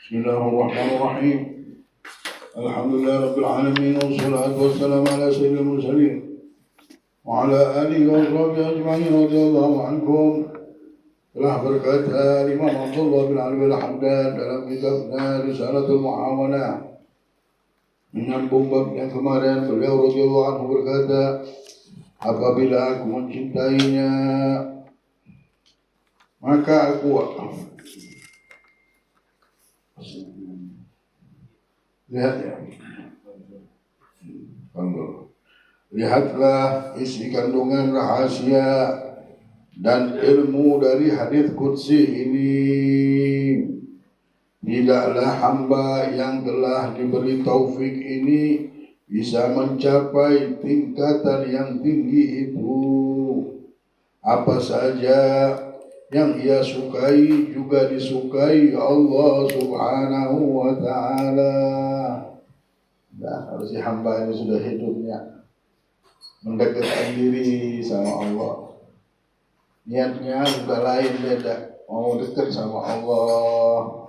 Bismillahirrahmanirrahim. Alhamdulillah Rabbil Alamin. Wassalatu wassalamu ala sayyidil mursalin wa ala alihi wa sahbihi ajma'in radhiyallahu anhum. Telah berkata Imam Abdullah bin Alwi al-Hamdan dalam kitabnya Risalatul Muawanah, menyambung bab yang kemarin, beliau radhiyallahu anhu berkata, apabila aku mencintainya maka aku lihat ya, lihatlah isi kandungan rahasia dan ilmu dari hadits qudsi ini. Tidaklah hamba yang telah diberi taufik ini bisa mencapai tingkatan yang tinggi itu. Apa saja yang ia sukai juga disukai Allah Subhanahu wa ta'ala. Nah, harusnya hamba ini sudah hidupnya mendekatkan diri sama Allah. Niatnya sudah lain, beda, mau dekat sama Allah,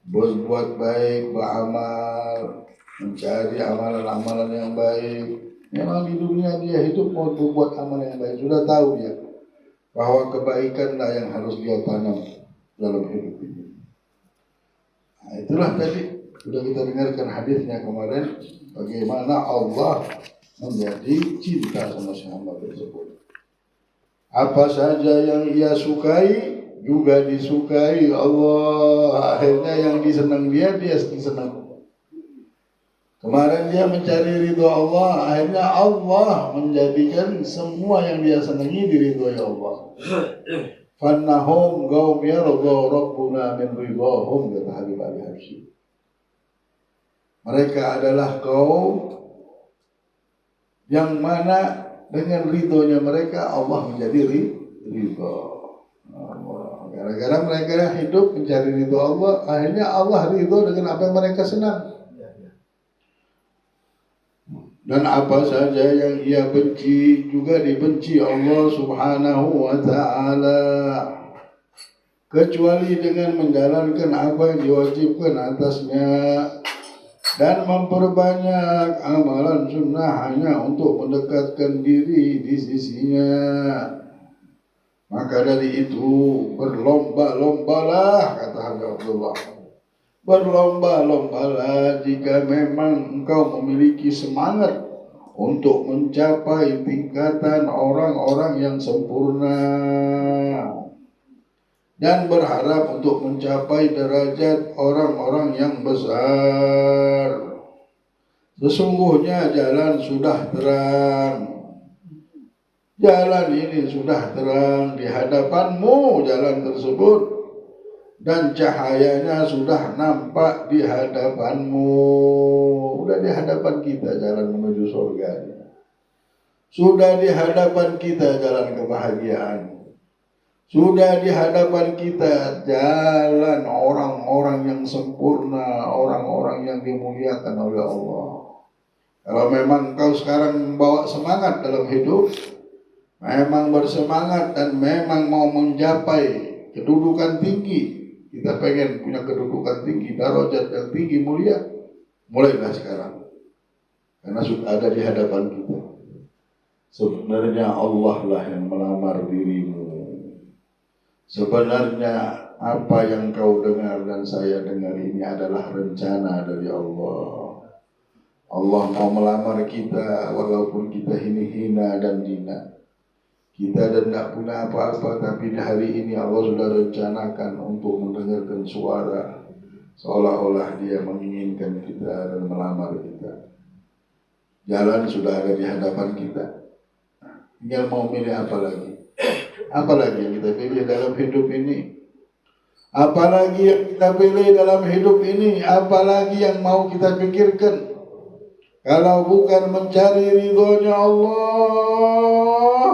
berbuat baik, beramal, mencari amalan-amalan yang baik. Memang di dunia dia hidup mau berbuat amal yang baik, sudah tahu dia bahwa kebaikanlah yang harus dia tanam dalam hidup ini. Nah, itulah tadi sudah kita dengarkan hadisnya kemarin, bagaimana Allah menjadi cinta sama si hamba tersebut. Apa saja yang ia sukai juga disukai Allah. Akhirnya yang disenang dia disenang. Kemarin dia mencari ridho Allah, akhirnya Allah menjadikan semua yang dia senangi diridhoi Allah. Fannahum qaum yarda rabbuna min ridhahum, kata Habib Ali Habsyi. Mereka adalah kaum yang mana dengan ridhonya mereka Allah menjadi ridho. Gara-gara mereka hidup mencari ridho Allah, akhirnya Allah ridho dengan apa yang mereka senang. Dan apa saja yang ia benci juga dibenci Allah Subhanahu wa ta'ala, kecuali dengan menjalankan apa yang diwajibkan atasnya dan memperbanyak amalan sunnah hanya untuk mendekatkan diri di sisinya. Maka dari itu berlomba-lombalah, kata Habib Abdullah, berlomba-lombalah jika memang engkau memiliki semangat untuk mencapai tingkatan orang-orang yang sempurna dan berharap untuk mencapai derajat orang-orang yang besar. Sesungguhnya jalan sudah terang. Jalan ini sudah terang di hadapanmu, jalan tersebut, dan cahayanya sudah nampak di hadapanmu. Sudah di hadapan kita jalan menuju surga. Sudah di hadapan kita jalan kebahagiaan. Sudah di hadapan kita jalan orang-orang yang sempurna, orang-orang yang dimuliakan oleh Allah. Kalau memang kau sekarang membawa semangat dalam hidup, memang bersemangat dan memang mau mencapai kedudukan tinggi, kita pengen punya kedudukan tinggi, darajat yang tinggi, mulia, mulailah sekarang. Karena sudah ada di hadapan kita. Sebenarnya Allah lah yang melamar dirimu. Sebenarnya apa yang kau dengar dan saya dengar ini adalah rencana dari Allah. Allah mau melamar kita walaupun kita ini hina dan hina. Kita dan tidak punya apa-apa, tapi di hari ini Allah sudah rencanakan untuk mendengarkan suara seolah-olah dia menginginkan kita dan melamar kita. Jalan sudah ada di hadapan kita. Tinggal mau milih apa lagi? Apa lagi yang kita pilih dalam hidup ini? Apalagi yang kita pilih dalam hidup ini? Apalagi yang mau kita pikirkan? Kalau bukan mencari ridhonya Allah,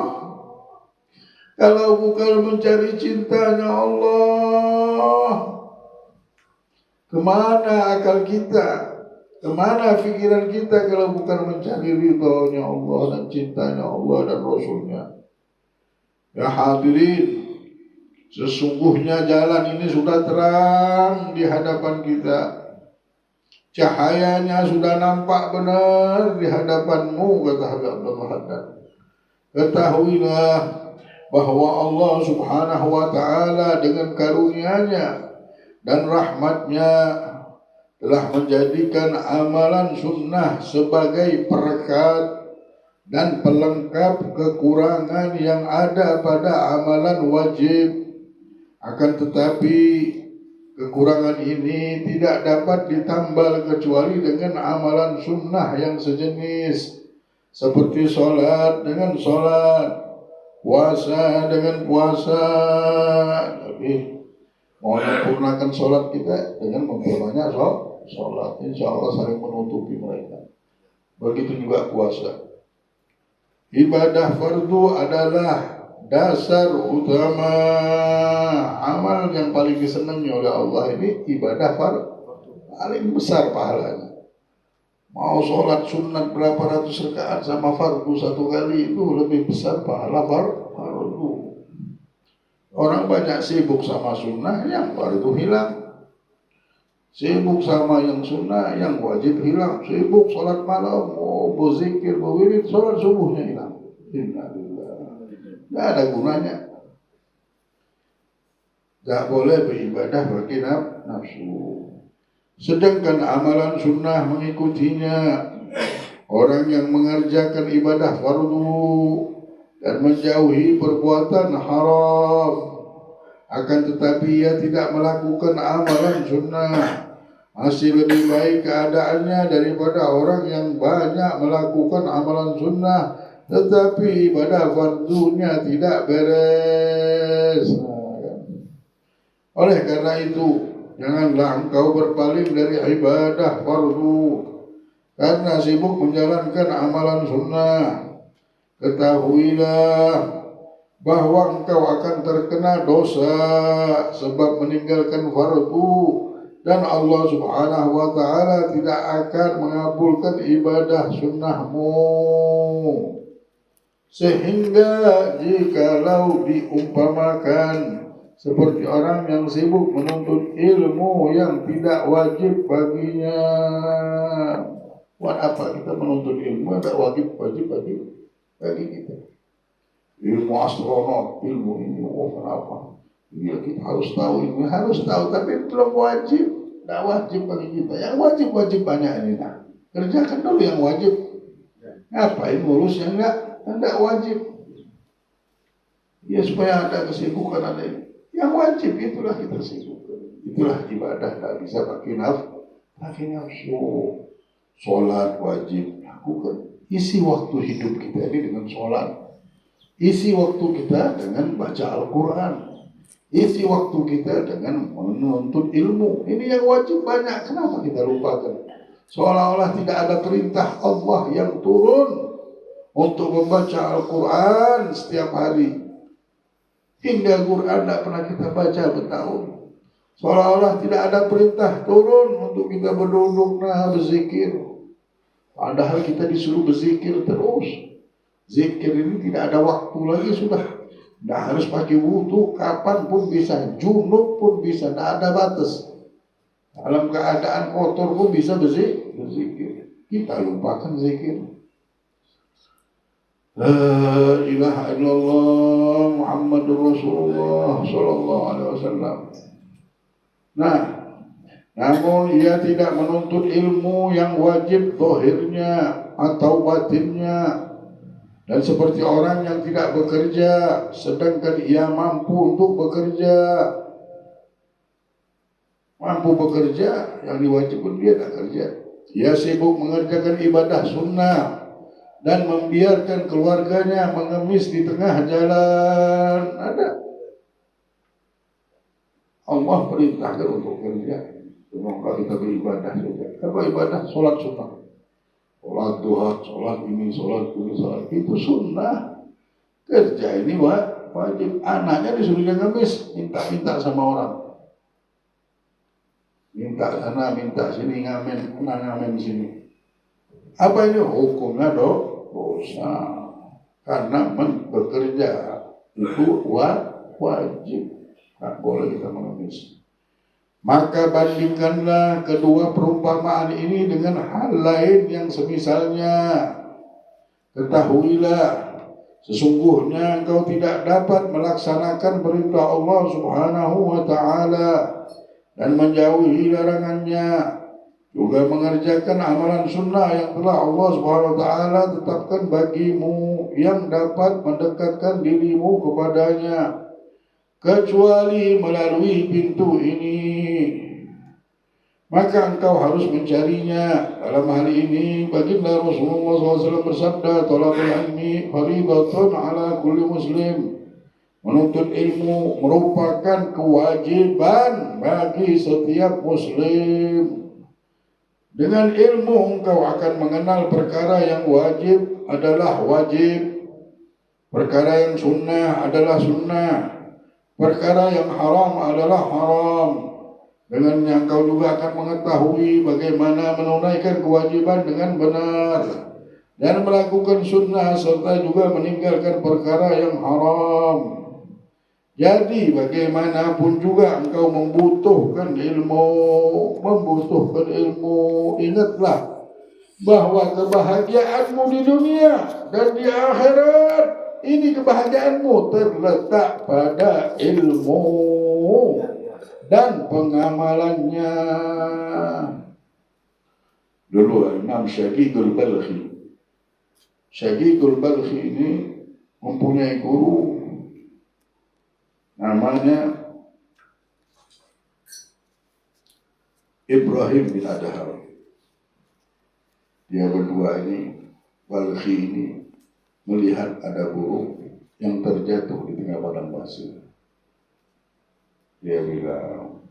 kalau bukan mencari cintanya Allah, kemana akal kita? Kemana pikiran kita kalau bukan mencari ridhonya Allah dan cintanya Allah dan Rasulnya? Ya hadirin, Sesungguhnya jalan ini sudah terang di hadapan kita. Cahayanya sudah nampak benar di hadapanmu, kata Habib Abdullah Haddad. Ketahuilah bahwa Allah Subhanahu wa ta'ala dengan karunia-Nya dan rahmat-Nya telah menjadikan amalan sunnah sebagai perekat dan pelengkap kekurangan yang ada pada amalan wajib. Akan tetapi kekurangan ini tidak dapat ditambal kecuali dengan amalan sunnah yang sejenis, seperti sholat dengan sholat, puasa dengan puasa. Tapi mau menyempurnakan sholat kita dengan memperbanyak sholat, insya Allah saling menutupi mereka. Begitu juga puasa. Ibadah fardu adalah dasar utama. Amal yang paling disenangi oleh Allah ini ibadah fardu, paling besar pahalanya. Mau sholat sunat berapa ratus rakaat sama fardu satu kali itu lebih besar pahala fardu. Orang banyak sibuk sama sunnah, yang fardu hilang. Sibuk sama yang sunnah, yang wajib hilang. Sibuk sholat malam, berzikir, berwirid, sholat subuhnya hilang. Innalillah. Tidak ada gunanya. Tidak boleh beribadah bagi nafsu. Sedangkan amalan sunnah mengikutinya. Orang yang mengerjakan ibadah fardu dan menjauhi perbuatan haram, akan tetapi ia tidak melakukan amalan sunnah, masih lebih baik keadaannya daripada orang yang banyak melakukan amalan sunnah tetapi ibadah fardunya tidak beres. Oleh karena itu, janganlah engkau berpaling dari ibadah fardu karena sibuk menjalankan amalan sunnah. Ketahuilah bahwa engkau akan terkena dosa sebab meninggalkan fardu, dan Allah Subhanahu wa ta'ala tidak akan mengabulkan ibadah sunnahmu. Sehingga jikalau diumpamakan seperti orang yang sibuk menuntut ilmu yang tidak wajib baginya. Buat apa kita menuntut ilmu yang tidak wajib bagi kita? Ilmu astronot, ilmu ini, kenapa? Iya, kita harus tahu ilmu, harus tahu, tapi belum wajib. Tidak wajib bagi kita. Yang wajib banyak ini. Nah, kerjakan dulu yang wajib. Ngapain ngurus yang tidak wajib? Ya supaya ada kesibukan, ada ini. Yang wajib itulah kita sibukkan. Itulah ibadah, tidak bisa pakai nafsu. Sholat wajib lakukan. Isi waktu hidup kita ini dengan sholat. Isi waktu kita dengan baca Al-Quran. Isi waktu kita dengan menuntut ilmu. Ini yang wajib banyak. Kenapa kita lupakan? Seolah-olah tidak ada perintah Allah yang turun untuk membaca Al-Quran setiap hari. Hingga Quran tidak pernah kita baca bertahun. Seolah-olah tidak ada perintah turun untuk kita berduduk berzikir. Padahal kita disuruh berzikir terus. Zikir ini tidak ada waktu lagi sudah. Tidak harus pakai wudu, kapan pun bisa. Junub pun bisa, tidak ada batas. Dalam keadaan kotor pun bisa berzikir. Kita lupakan zikir. La ilaha illallah Muhammadur Rasulullah sallallahu alaihi wasallam. Nah, namun ia tidak menuntut ilmu yang wajib zahirnya atau batinnya. Dan seperti orang yang tidak bekerja sedangkan ia mampu untuk bekerja. Mampu bekerja, yang diwajibkan dia tak kerja. Ia sibuk mengerjakan ibadah sunnah dan membiarkan keluarganya mengemis di tengah jalan. Ada. Allah perintahkan untuk kerja. Semoga kita beribadah saja. Apa ibadah? Sholat sunnah. Sholat duha, sholat ini, sholat itu sunnah. Kerja ini wajib. Anaknya disuruh ngemis, minta sama orang. Minta sana, minta sini, ngamen sini. Apa ini hukumnya dosa? Karena bekerja itu wajib. Tak boleh kita mengemis. Maka bandingkanlah kedua perumpamaan ini dengan hal lain yang semisalnya. Ketahuilah, sesungguhnya engkau tidak dapat melaksanakan perintah Allah Subhanahu wa ta'ala dan menjauhi larangannya, juga mengerjakan amalan sunnah yang telah Allah Subhanahu wa ta'ala tetapkan bagimu yang dapat mendekatkan dirimu kepadanya, kecuali melalui pintu ini. Maka engkau harus mencarinya. Dalam hal ini baginda Rasulullah SAW bersabda, talabul ilmi faridatun ala kulli muslim. Menuntut ilmu merupakan kewajiban bagi setiap muslim. Dengan ilmu engkau akan mengenal perkara yang wajib adalah wajib, perkara yang sunnah adalah sunnah, perkara yang haram adalah haram. Dengannya engkau juga akan mengetahui bagaimana menunaikan kewajiban dengan benar dan melakukan sunnah serta juga meninggalkan perkara yang haram. Jadi bagaimanapun juga engkau membutuhkan ilmu, ingatlah bahwa kebahagiaanmu di dunia dan di akhirat ini kebahagiaanmu terletak pada ilmu dan pengamalannya. Dulu Imam Syaqiqul Balkhi. Syaqiqul Balkhi ini mempunyai guru namanya Ibrahim bin Adham. Dia berdua ini, Balkhi ini melihat ada burung yang terjatuh di tengah padang pasir. Dia bilang,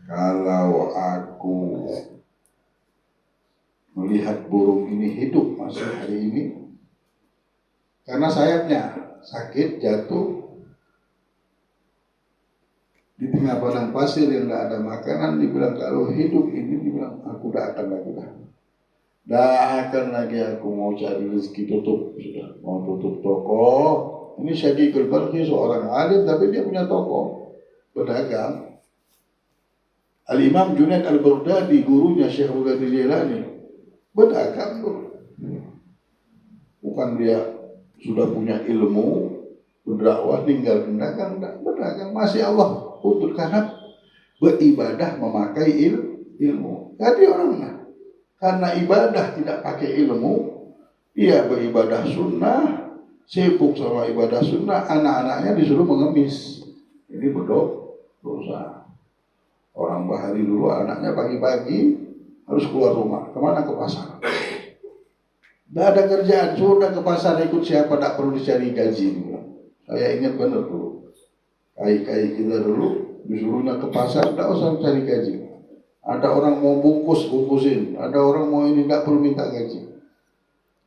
kalau aku melihat burung ini hidup masih hari ini, karena sayapnya sakit jatuh di tengah padang pasir yang tidak ada makanan, dibilang kalau hidup ini, dibilang aku tidak akan lagi aku mau cari rezeki tutup, sudah mau tutup toko. Ini Syaqiqul Balkhi seorang alim tapi dia punya toko pedagang. Al-Imam Junaid Al-Baghdadi, gurunya Syekh Abdul Qadir Jailani, pedagang tuh. Bukan dia sudah punya ilmu berdakwah tinggal pedagang, masih Allah untuk karena beribadah memakai ilmu. Jadi orangnya karena ibadah tidak pakai ilmu, dia beribadah sunnah, sibuk sama ibadah sunnah, anak-anaknya disuruh mengemis. Ini dosa. Orang Bahari dulu anaknya pagi-pagi harus keluar rumah. Kemana? Ke pasar. Tidak ada kerjaan, sudah ke pasar ikut siapa, tak perlu dicari gaji. Saya ingat benar dulu. Kai-kai kita dulu disuruhnya ke pasar, tidak usah cari gaji. Ada orang mau bungkusin. Ada orang mau ini, tidak perlu minta gaji.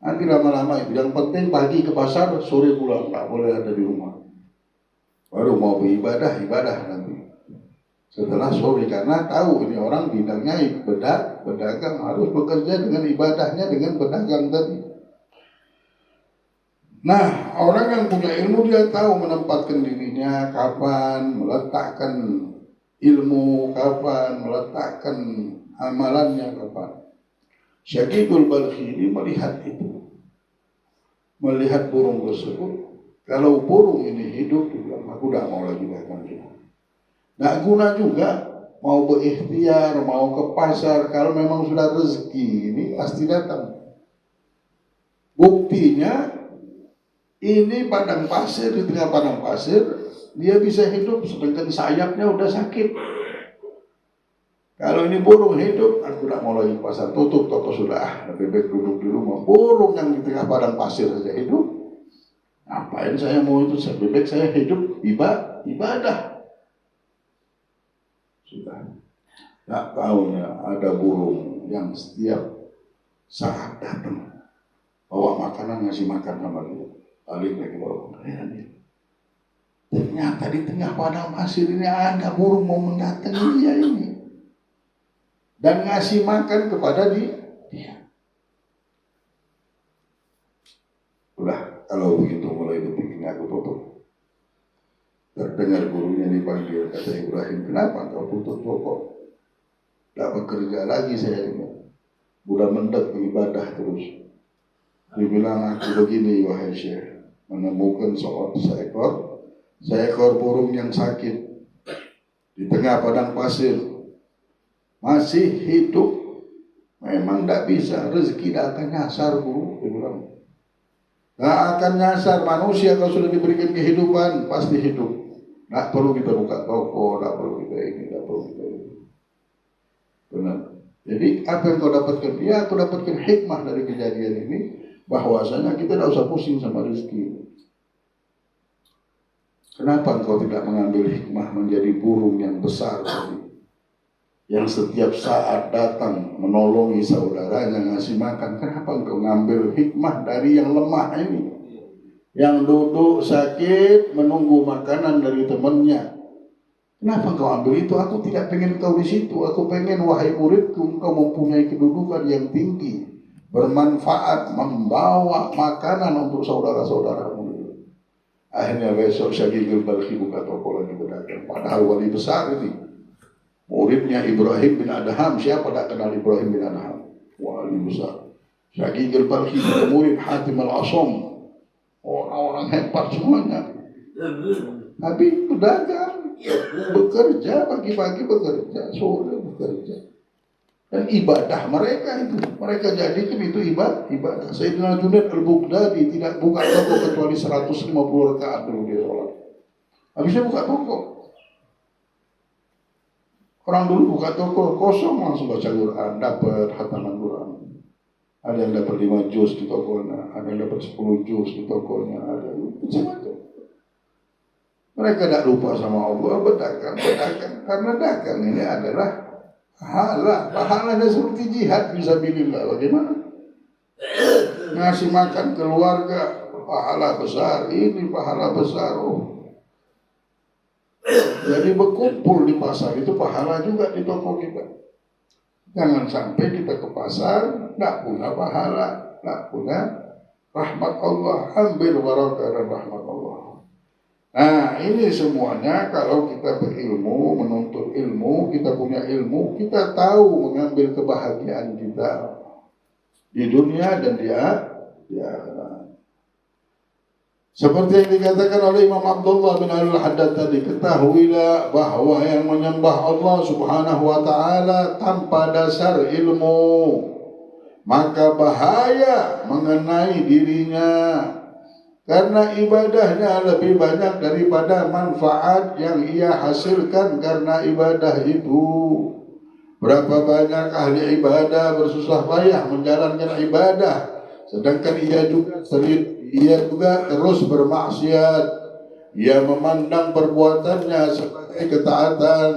Nanti lama-lama itu. Yang penting pagi ke pasar, sore pulang, tak boleh ada di rumah. Baru mau beribadah, ibadah nanti. Setelah sore, karena tahu ini orang bidangnya pedagang, harus bekerja dengan ibadahnya dengan pedagang tadi. Nah, orang yang punya ilmu dia tahu menempatkan dirinya kapan, meletakkan ilmu kapan, meletakkan amalannya kapan. Syaqiqul Balkhi ini melihat itu, melihat burung tersebut. Kalau burung ini hidup, aku tidak mau lagi dagang dia. Nggak guna juga mau berikhtiar, mau ke pasar. Kalau memang sudah rezeki ini pasti datang. Buktinya ini padang pasir, di tengah padang pasir dia bisa hidup, sedangkan sayapnya udah sakit. Kalau ini burung hidup, aku tidak mau lagi ke pasar, tutup toko sudah. Lebih baik duduk di rumah. Burung yang di tengah padang pasir saja hidup, ngapain saya mau itu? Lebih baik saya hidup ibadah. Sudah. Tak tahunya ada burung yang setiap saat datang bawa makanan, ngasih makan sama dia. Balik lagi bawa makanan dia. Ternyata di tengah padang pasir ini ada burung mau mendatangi dia ini dan ngasih makan kepada dia. Udah, kalau begitu mulai detik ini aku tutup. Terdengar gurunya dipanggil, kata Ibrahim, kenapa kau tutup toko? Tak bekerja lagi saya ini. Budak mendek beribadah terus. Dia bilang, aku begini wahai Syekh, menemukan seekor burung yang sakit di tengah padang pasir, masih hidup. Memang tak bisa, rezeki tak akan nyasar burung. Dia bilang, tak akan nyasar. Manusia kalau sudah diberikan kehidupan pasti hidup. Tak perlu kita buka toko, tak perlu kita ini, tak perlu kita ini. Benar. Jadi apa yang kau dapatkan? Ya, aku dapatkan hikmah dari kejadian ini, bahwasanya kita tidak usah pusing sama rezeki. Kenapa engkau tidak mengambil hikmah menjadi burung yang besar tadi, yang setiap saat datang menolongi saudaranya, ngasih makan? Kenapa engkau ngambil hikmah dari yang lemah ini, yang duduk sakit menunggu makanan dari temannya? Kenapa engkau ambil itu? Aku tidak pengen kau di situ. Aku pengen, wahai muridku, engkau mempunyai kedudukan yang tinggi, bermanfaat, membawa makanan untuk saudara-saudaramu. Akhirnya besok Syagigil Balkhi buka toko lagi berdagang. Padahal wali besar ini, muridnya Ibrahim bin Adham. Siapa tak kenal Ibrahim bin Adham? Wali besar. Syagigil Balkhi, murid Hatim al-Asam, orang-orang hebat semuanya. Tapi pedagang, bekerja, pagi-pagi bekerja, sore bekerja. Dan ibadah mereka itu, mereka jadikan itu ibadah. Sayyidina Junaid al-Baghdadi tidak buka toko kecuali 150 rakaat dulu dia sholat. Habisnya buka toko. Orang dulu buka toko kosong langsung baca Quran, dapat khataman Quran. Ada yang dapat 5 juz di tokonya, ada yang dapat 10 juz di tokonya, ada macam-macam. Mereka tidak lupa sama Allah, berdagang. Karena dagang ini adalah pahalanya seperti jihad fisabilillah. Bagaimana? Ngasih makan keluarga, pahala besar. Ini pahala besar. Jadi berkumpul di pasar itu pahala juga di toko kita. Jangan sampai kita ke pasar tidak punya pahala, tidak punya rahmat Allah. Ambil barakah dan rahmat Allah. Nah, ini semuanya kalau kita berilmu, menuntut ilmu, kita punya ilmu, kita tahu mengambil kebahagiaan kita di dunia dan di akhirat. Seperti yang dikatakan oleh Imam Abdullah bin Al-Haddad tadi, ketahuilah bahwa yang menyembah Allah Subhanahu wa Ta'ala tanpa dasar ilmu, maka bahaya mengenai dirinya. Karena ibadahnya lebih banyak daripada manfaat yang ia hasilkan karena ibadah itu. Berapa banyak ahli ibadah bersusah payah menjalankan ibadah, sedangkan ia juga terus bermaksiat. Ia memandang perbuatannya sebagai ketaatan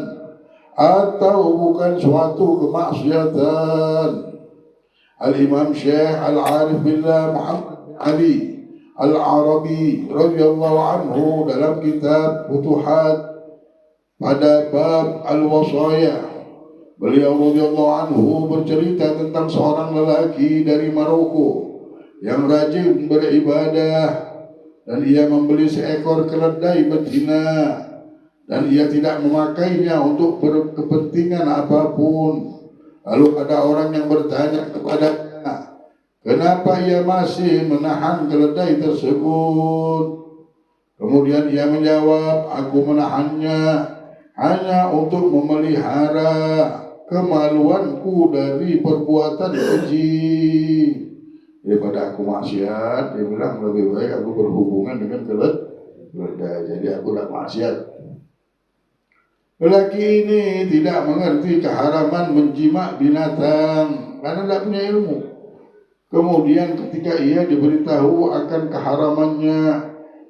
atau bukan suatu kemaksiatan. Al-Imam Syekh Al-Arif Billah Muhammad bin Ali Al-Arabi radhiyallahu anhu dalam kitab Futuhat pada bab Al-Wasaya, beliau radhiyallahu anhu bercerita tentang seorang lelaki dari Maroko yang rajin beribadah, dan ia membeli seekor keledai betina dan ia tidak memakainya untuk berkepentingan apapun. Lalu ada orang yang bertanya kepadanya, kenapa ia masih menahan keledai tersebut? Kemudian ia menjawab, aku menahannya hanya untuk memelihara kemaluanku dari perbuatan keji. Daripada aku maksiat, dia bilang lebih baik aku berhubungan dengan keledai. Jadi aku tidak maksiat. Lelaki ini tidak mengerti keharaman menjimak binatang karena tidak punya ilmu. Kemudian ketika ia diberitahu akan keharamannya,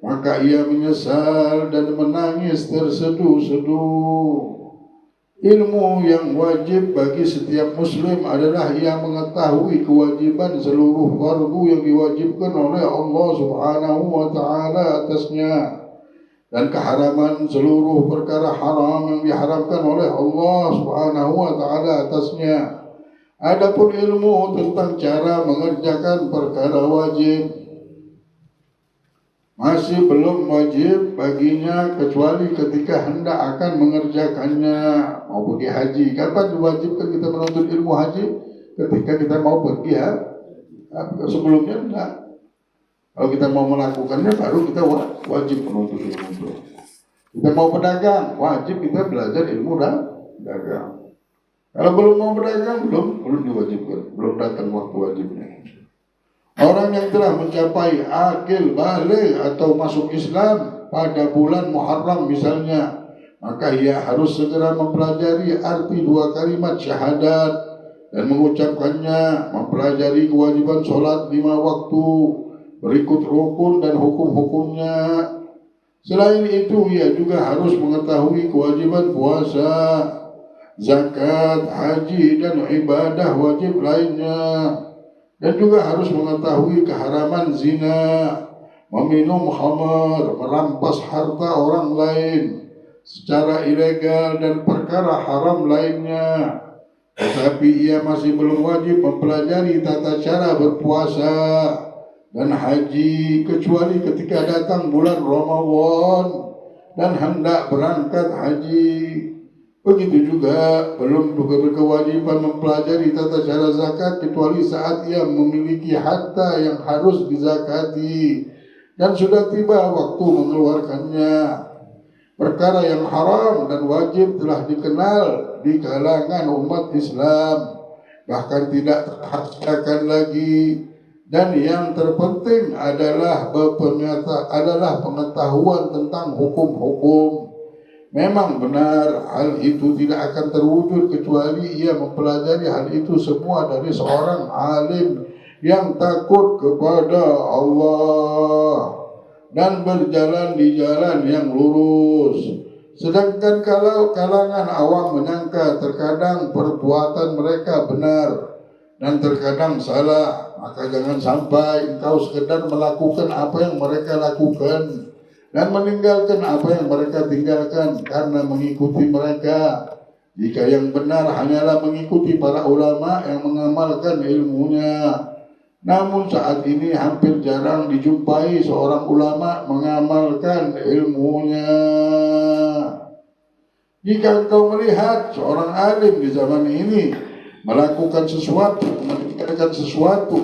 maka ia menyesal dan menangis terseduh-seduh. Ilmu yang wajib bagi setiap muslim adalah ia mengetahui kewajiban seluruh fardu yang diwajibkan oleh Allah Subhanahu wa Ta'ala atasnya, dan keharaman seluruh perkara haram yang diharamkan oleh Allah Subhanahu wa Ta'ala atasnya. Adapun ilmu tentang cara mengerjakan perkara wajib, masih belum wajib baginya kecuali ketika hendak akan mengerjakannya. Mau pergi haji, kapan diwajibkan kita menuntut ilmu haji? Ketika kita mau pergi sebelumnya enggak. Kalau kita mau melakukannya baru kita wajib menuntut ilmu itu. Kita mau pedagang, wajib kita belajar ilmu dagang. Kalau belum mau berdagang, belum diwajibkan, belum datang waktu wajibnya. Orang yang telah mencapai akil baligh atau masuk Islam pada bulan Muharram misalnya, maka ia harus segera mempelajari arti dua kalimat syahadat dan mengucapkannya, mempelajari kewajiban sholat 5 waktu, berikut rukun dan hukum-hukumnya. Selain itu, ia juga harus mengetahui kewajiban puasa, zakat, haji, dan ibadah wajib lainnya. Dan juga harus mengetahui keharaman zina, meminum khamar, merampas harta orang lain secara ilegal, dan perkara haram lainnya. Tetapi ia masih belum wajib mempelajari tata cara berpuasa dan haji kecuali ketika datang bulan Ramadan dan hendak berangkat haji. Begitu juga belum berkewajiban mempelajari tata cara zakat kecuali saat ia memiliki harta yang harus dizakati dan sudah tiba waktu mengeluarkannya. Perkara yang haram dan wajib telah dikenal di kalangan umat Islam, bahkan tidak terhakikan lagi. Dan yang terpenting adalah pengetahuan tentang hukum-hukum. Memang benar hal itu tidak akan terwujud kecuali ia mempelajari hal itu semua dari seorang alim yang takut kepada Allah dan berjalan di jalan yang lurus. Sedangkan kalau kalangan awam menyangka terkadang perbuatan mereka benar dan terkadang salah, maka jangan sampai engkau sekedar melakukan apa yang mereka lakukan dan meninggalkan apa yang mereka tinggalkan karena mengikuti mereka. Jika yang benar hanyalah mengikuti para ulama yang mengamalkan ilmunya. Namun saat ini hampir jarang dijumpai seorang ulama mengamalkan ilmunya. Jika engkau melihat seorang alim di zaman ini melakukan sesuatu, mengerjakan sesuatu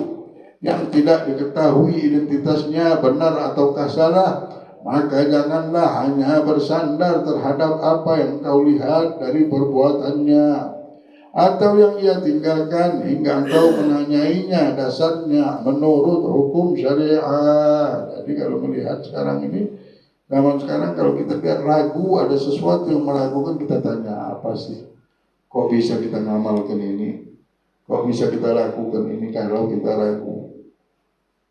yang tidak diketahui identitasnya benar ataukah salah, maka janganlah hanya bersandar terhadap apa yang kau lihat dari perbuatannya atau yang ia tinggalkan hingga engkau menanyainya dasarnya menurut hukum syariat. Jadi kalau melihat sekarang ini, zaman sekarang kalau kita lihat ragu ada sesuatu yang meragukan, kita tanya apa sih? Kok bisa kita ngamalkan ini? Kok bisa kita lakukan ini kalau kita ragu?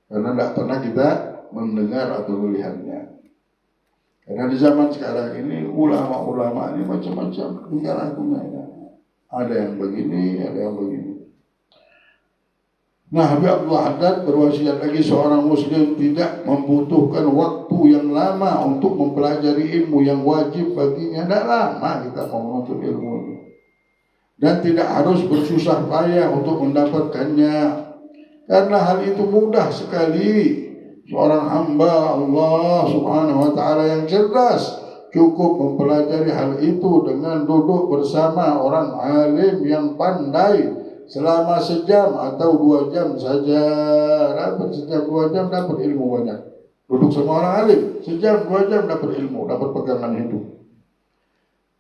Karena tidak pernah kita mendengar atau melihatnya. Karena di zaman sekarang ini ulama-ulama ini macam-macam tinggal argumennya. Ada yang begini, ada yang begini. Nah, Habib Abdul Haddad berwasiat lagi seorang muslim tidak membutuhkan waktu yang lama untuk mempelajari ilmu yang wajib baginya. Tidak lama kita mau menuntut ilmu itu. Dan tidak harus bersusah payah untuk mendapatkannya. Karena hal itu mudah sekali. Seorang hamba Allah subhanahu wa ta'ala yang cerdas cukup mempelajari hal itu dengan duduk bersama orang alim yang pandai selama sejam atau 2 jam saja. Dapat sejam 2 jam dapat ilmu banyak. Duduk sama orang alim sejam 2 jam dapat ilmu, dapat pegangan hidup.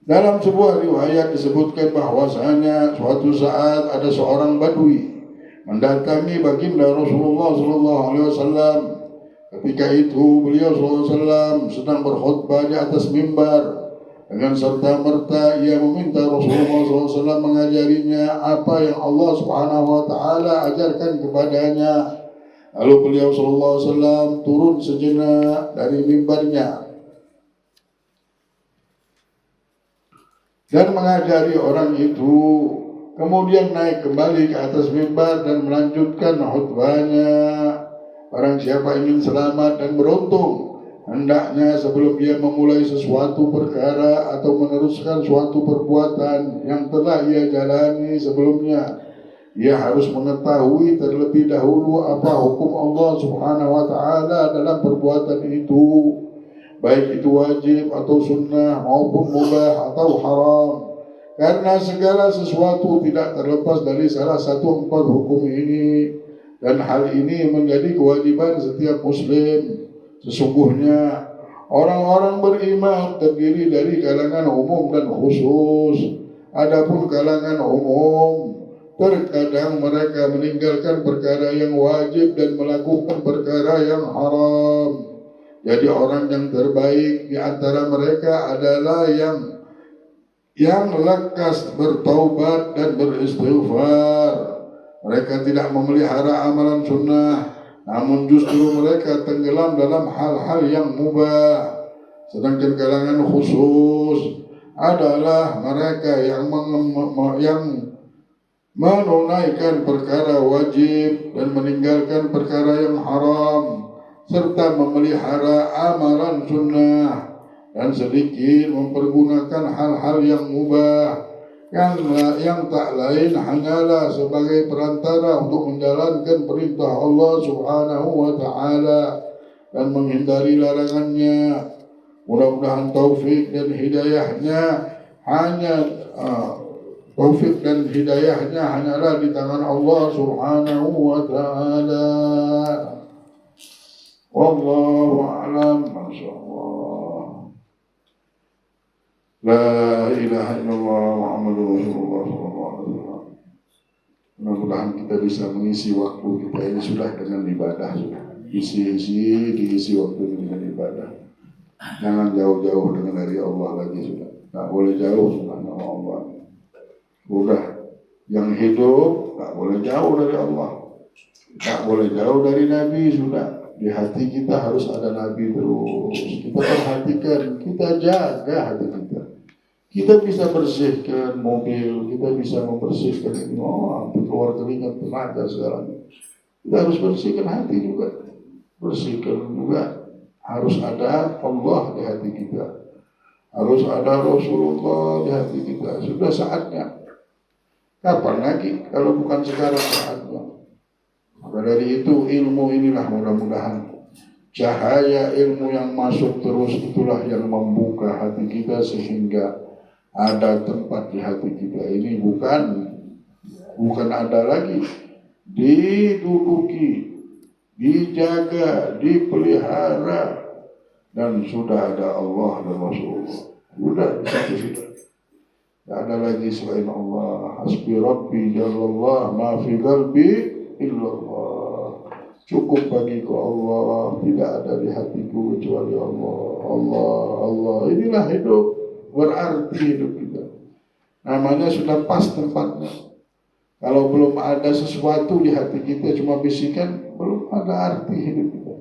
Dalam sebuah riwayat disebutkan bahwasanya suatu saat ada seorang badui mendatangi baginda Rasulullah SAW. Ketika itu beliau SAW sedang berkhutbah di atas mimbar. Dengan serta-merta ia meminta Rasulullah SAW mengajarinya apa yang Allah Subhanahu Wa Taala ajarkan kepadanya. Lalu beliau SAW turun sejenak dari mimbarnya dan mengajari orang itu. Kemudian naik kembali ke atas mimbar dan melanjutkan khutbahnya. Barang siapa ingin selamat dan beruntung, hendaknya sebelum dia memulai sesuatu perkara atau meneruskan suatu perbuatan yang telah ia jalani sebelumnya, Ia harus mengetahui terlebih dahulu apa hukum Allah Subhanahu wa taala dalam perbuatan itu, baik itu wajib atau sunnah maupun mubah atau haram. Karena segala sesuatu tidak terlepas dari salah satu empat hukum ini, dan hal ini menjadi kewajiban setiap muslim. Sesungguhnya orang-orang beriman terdiri dari kalangan umum dan khusus. Adapun kalangan umum, terkadang mereka meninggalkan perkara yang wajib dan melakukan perkara yang haram. Jadi orang yang terbaik di antara mereka adalah yang lekas bertaubat dan beristighfar. Mereka tidak memelihara amalan sunnah, namun justru mereka tenggelam dalam hal-hal yang mubah. Sedangkan kalangan khusus adalah mereka yang menunaikan perkara wajib dan meninggalkan perkara yang haram, serta memelihara amalan sunnah, dan sedikit mempergunakan hal-hal yang mubah yang tak lain hanyalah sebagai perantara untuk menjalankan perintah Allah Subhanahu wa taala dan menghindari larangannya. Mudah-mudahan taufik dan hidayahnya hanyalah di tangan Allah Subhanahu wa taala. Wallahu a'lam. Masyaallah. La ilaha illallah Muhammadur Rasulullah sallallahu alaihi wasallam. Mudah-mudahan kita bisa mengisi waktu kita ini sudah dengan ibadah, sudah. Diisi waktu ini dengan ibadah. Jangan jauh-jauh dengan dari Allah lagi, sudah. Tak boleh jauh sudah nama Allah. Sudah. Yang hidup tak boleh jauh dari Allah. Tak boleh jauh dari Nabi, sudah. Di hati kita harus ada Nabi terus. Kita perhatikan, kita jaga hati kita. Kita bisa bersihkan mobil, kita bisa membersihkan keluar keringat, tenaga segalanya. Kita harus bersihkan hati juga. Bersihkan juga. Harus ada Allah di hati kita. Harus ada Rasulullah di hati kita. Sudah saatnya. Kapan lagi kalau bukan sekarang saatnya? Maka dari itu ilmu inilah mudah-mudahan cahaya ilmu yang masuk terus itulah yang membuka hati kita sehingga ada tempat di hati kita ini bukan ada lagi, diduduki, dijaga, dipelihara, dan sudah ada Allah dan Rasulullah. Sudah di situ sudah. Tidak ada lagi selain Allah. Hasbi Rabbi Jalallah ma fi qalbi illallah. Cukup bagiku Allah, tidak ada di hatiku kecuali Allah. Allah. Inilah hidup. Berarti hidup kita. Namanya sudah pas tempatnya. Kalau belum ada sesuatu di hati kita cuma bisikan, belum ada arti hidup kita.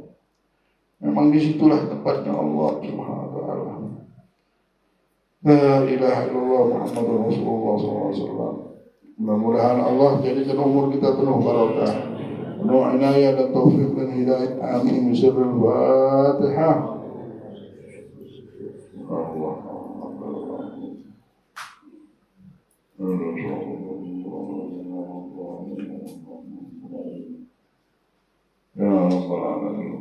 Memang disitulah tempatnya Allah Subhanahu wa taala. La ilaha illallah Muhammadur Rasulullah SAW. Mudah-mudahan Allah jadikan umur kita penuh barakah, penuh inayah dan taufik dan hidayah. Amin. Bismillahirrahmanirrahim. Fatihah. Allah. Ya Rabbal Alamin.